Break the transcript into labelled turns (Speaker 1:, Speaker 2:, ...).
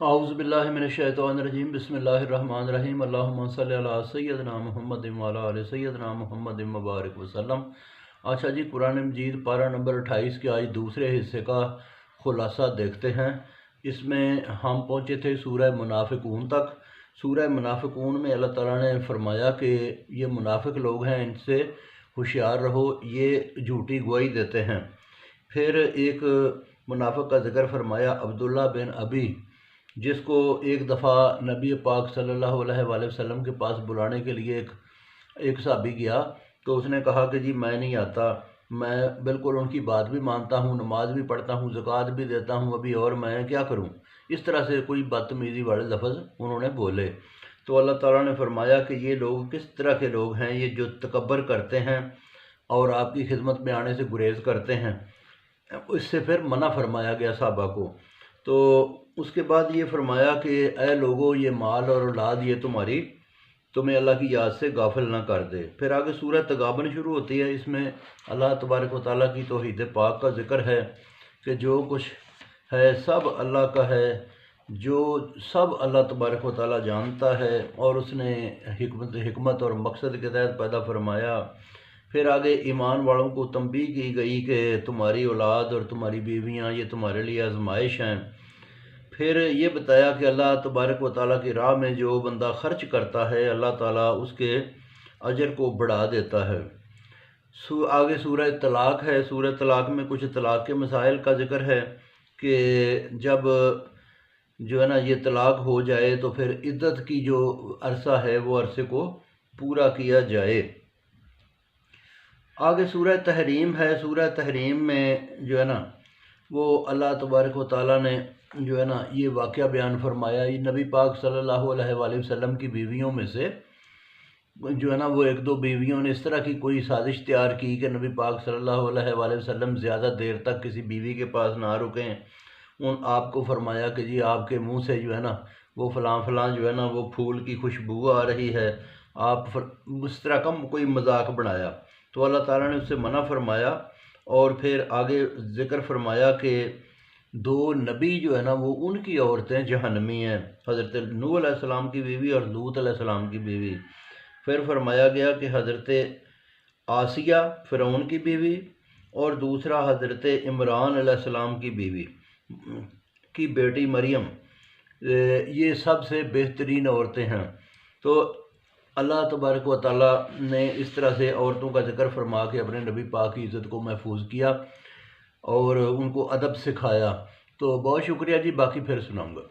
Speaker 1: اعوذ باللہ من الشیطان الرجیم بسم اللہ الرحمن الرحیم اللہم صلی علی سیدنا محمد وعلی آل سیدنا محمد مبارک وسلم۔ اچھا جی، قرآن مجید پارہ نمبر 28 کے آج دوسرے حصے کا خلاصہ دیکھتے ہیں۔ اس میں ہم پہنچے تھے سورہ منافقون تک۔ سورہ منافقون میں اللہ تعالیٰ نے فرمایا کہ یہ منافق لوگ ہیں، ان سے ہوشیار رہو، یہ جھوٹی گواہی دیتے ہیں۔ پھر ایک منافق کا ذکر فرمایا، عبداللہ بن ابی، جس کو ایک دفعہ نبی پاک صلی اللہ علیہ وآلہ وسلم کے پاس بلانے کے لیے ایک صحابی گیا، تو اس نے کہا کہ جی میں نہیں آتا، میں بالکل ان کی بات بھی مانتا ہوں، نماز بھی پڑھتا ہوں، زکوٰۃ بھی دیتا ہوں ابھی، اور میں کیا کروں؟ اس طرح سے کوئی بدتمیزی والے لفظ انہوں نے بولے۔ تو اللہ تعالیٰ نے فرمایا کہ یہ لوگ کس طرح کے لوگ ہیں، یہ جو تکبر کرتے ہیں اور آپ کی خدمت میں آنے سے گریز کرتے ہیں۔ اس سے پھر منع فرمایا گیا صحابہ کو۔ تو اس کے بعد یہ فرمایا کہ اے لوگو، یہ مال اور اولاد یہ تمہیں اللہ کی یاد سے غافل نہ کر دے۔ پھر آگے سورہ تغابن شروع ہوتی ہے۔ اس میں اللہ تبارک و تعالیٰ کی توحید پاک کا ذکر ہے کہ جو کچھ ہے سب اللہ کا ہے، جو سب اللہ تبارک و تعالیٰ جانتا ہے، اور اس نے حکمت اور مقصد کے تحت پیدا فرمایا۔ پھر آگے ایمان والوں کو تنبیہ کی گئی کہ تمہاری اولاد اور تمہاری بیویاں یہ تمہارے لیے آزمائش ہیں۔ پھر یہ بتایا کہ اللہ تبارک و تعالیٰ کی راہ میں جو بندہ خرچ کرتا ہے، اللہ تعالیٰ اس کے اجر کو بڑھا دیتا ہے۔ آگے سورہ طلاق ہے۔ سورہ طلاق میں کچھ طلاق کے مسائل کا ذکر ہے کہ جب جو ہے نا یہ طلاق ہو جائے تو پھر عدت کی جو عرصہ ہے وہ عرصے کو پورا کیا جائے۔ آگے سورہ تحریم ہے۔ سورہ تحریم میں جو ہے نا وہ اللہ تبارک و تعالیٰ نے جو ہے نا یہ واقعہ بیان فرمایا۔ یہ نبی پاک صلی اللہ علیہ وآلہ وسلم کی بیویوں میں سے جو ہے نا وہ ایک دو بیویوں نے اس طرح کی کوئی سازش تیار کی کہ نبی پاک صلی اللہ علیہ وآلہ وسلم زیادہ دیر تک کسی بیوی کے پاس نہ رکیں۔ آپ کو فرمایا کہ جی آپ کے منہ سے جو ہے نا وہ فلاں فلاں جو ہے نا وہ پھول کی خوشبو آ رہی ہے، آپ اس طرح کا کوئی مذاق بنایا، تو اللہ تعالیٰ نے اس سے منع فرمایا۔ اور پھر آگے ذکر فرمایا کہ دو نبی جو ہے نا وہ ان کی عورتیں جہنمی ہیں، حضرت نوح علیہ السلام کی بیوی اور لوط علیہ السلام کی بیوی۔ پھر فرمایا گیا کہ حضرت آسیہ فرعون کی بیوی اور دوسرا حضرت عمران علیہ السلام کی بیوی کی بیٹی مریم، یہ سب سے بہترین عورتیں ہیں۔ تو اللہ تبارک و تعالیٰ نے اس طرح سے عورتوں کا ذکر فرما کے اپنے نبی پاک کی عزت کو محفوظ کیا اور ان کو ادب سکھایا۔ تو بہت شکریہ جی، باقی پھر سناؤں گا۔